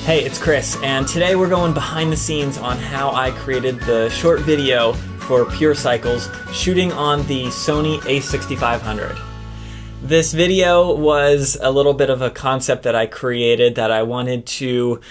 Hey, it's Chris, and today we're going behind the scenes on how I created the short video for Pure Cycles shooting on the Sony a6500. This video was a little bit of a concept that I created that I wanted to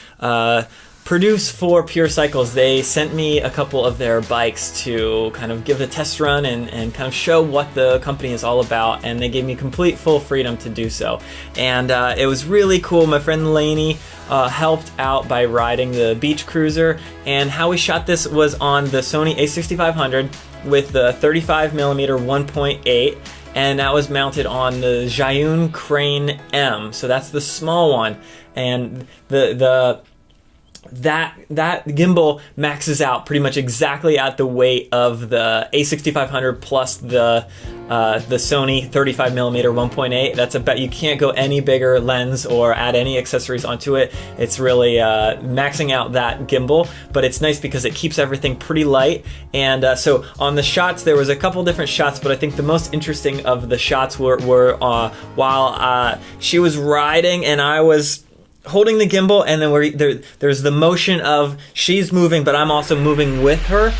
produce for Pure Cycles. They sent me a couple of their bikes to kind of give a test run and kind of show what the company is all about, and they gave me complete full freedom to do so. And it was really cool. My friend Lainey helped out by riding the beach cruiser, and how we shot this was on the Sony a6500 with the 35mm 1.8, and that was mounted on the Zhiyun Crane M. So that's the small one, and that gimbal maxes out pretty much exactly at the weight of the a6500 plus the Sony 35mm 1.8. That's about, you can't go any bigger lens or add any accessories onto it. It's really maxing out that gimbal, but it's nice because it keeps everything pretty light. And so on the shots, there was a couple different shots, but I think the most interesting of the shots were while she was riding and I was holding the gimbal, and then there's the motion of she's moving, but I'm also moving with her.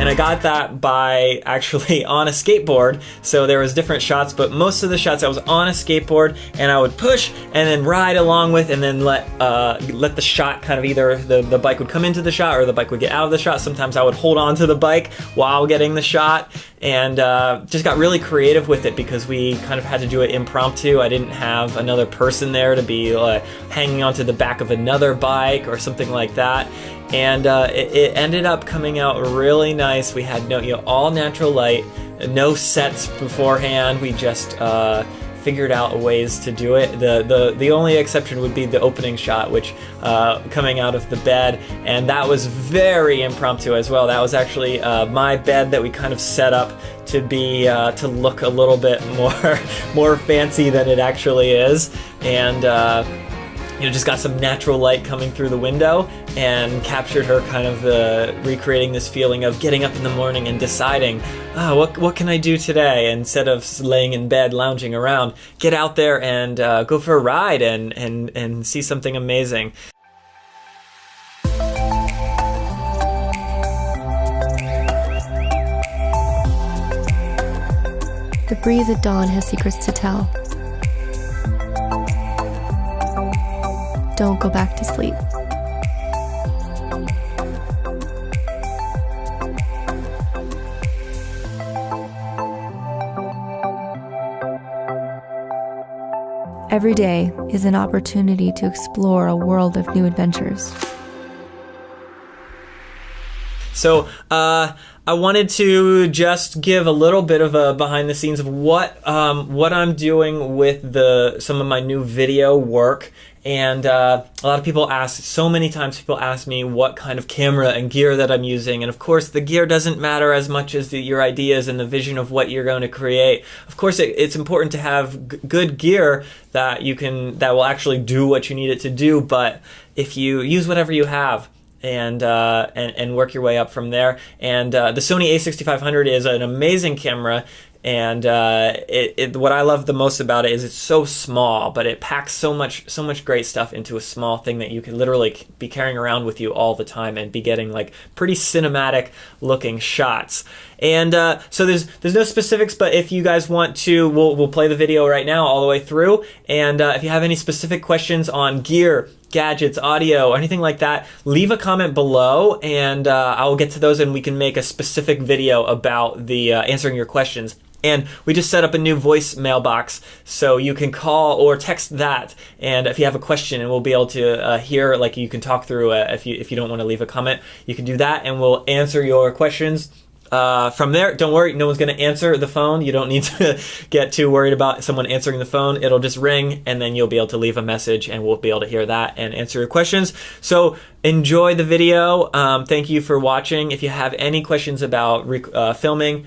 And I got that by actually on a skateboard. So there was different shots, but most of the shots I was on a skateboard, and I would push and then ride along with, and then let the shot kind of either the bike would come into the shot or the bike would get out of the shot. Sometimes I would hold on to the bike while getting the shot, and just got really creative with it because we kind of had to do it impromptu. I didn't have another person there to be hanging onto the back of another bike or something like that. And it ended up coming out really nice. We had all natural light, no sets beforehand. We just figured out ways to do it. The only exception would be the opening shot, which coming out of the bed, and that was very impromptu as well. That was actually my bed that we kind of set up to be to look a little bit more fancy than it actually is, and just got some natural light coming through the window and captured her kind of recreating this feeling of getting up in the morning and deciding, what can I do today? Instead of laying in bed lounging around, get out there and go for a ride and see something amazing. The breeze at dawn has secrets to tell. Don't go back to sleep. Every day is an opportunity to explore a world of new adventures. So I wanted to just give a little bit of a behind the scenes of what I'm doing with some of my new video work. And a lot of people so many times people ask me what kind of camera and gear that I'm using. And of course, the gear doesn't matter as much as your ideas and the vision of what you're going to create. Of course, it's important to have good gear that will actually do what you need it to do. But if you use whatever you have, and work your way up from there. And the Sony a6500 is an amazing camera, and what I love the most about it is it's so small, but it packs so much great stuff into a small thing that you can literally be carrying around with you all the time and be getting like pretty cinematic looking shots. And so there's no specifics, but if you guys want to, we'll play the video right now all the way through. And if you have any specific questions on gear, gadgets, audio, anything like that, leave a comment below, and I will get to those, and we can make a specific video about the answering your questions. And we just set up a new voice mailbox, so you can call or text that, and if you have a question, and we'll be able to hear, like you can talk through if you don't want to leave a comment, you can do that, and we'll answer your questions. From there, don't worry, no one's going to answer the phone. You don't need to get too worried about someone answering the phone. It'll just ring, and then you'll be able to leave a message, and we'll be able to hear that and answer your questions. So enjoy the video. Thank you for watching. If you have any questions about filming,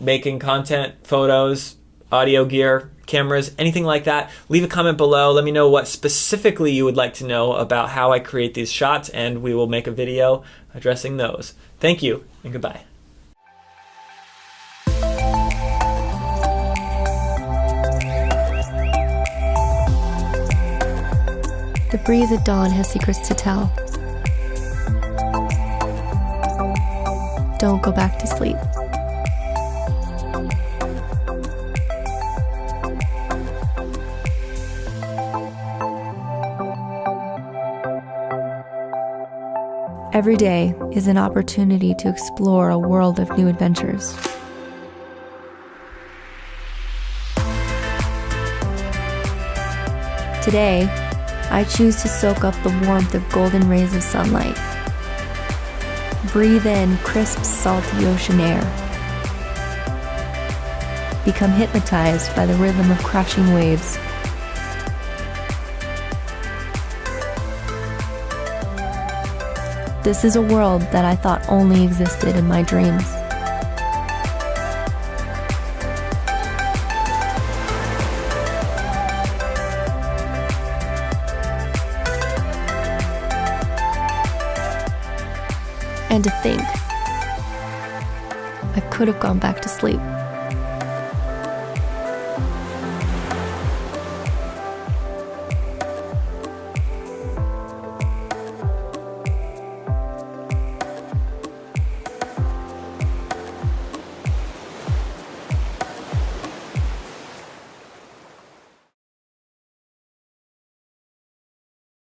making content, photos, audio gear, cameras, anything like that, leave a comment below. Let me know what specifically you would like to know about how I create these shots, and we will make a video addressing those. Thank you. and goodbye. The breeze at dawn has secrets to tell. Don't go back to sleep. Every day is an opportunity to explore a world of new adventures. Today, I choose to soak up the warmth of golden rays of sunlight. Breathe in crisp, salty ocean air. Become hypnotized by the rhythm of crashing waves. This is a world that I thought only existed in my dreams. And to think, I could have gone back to sleep.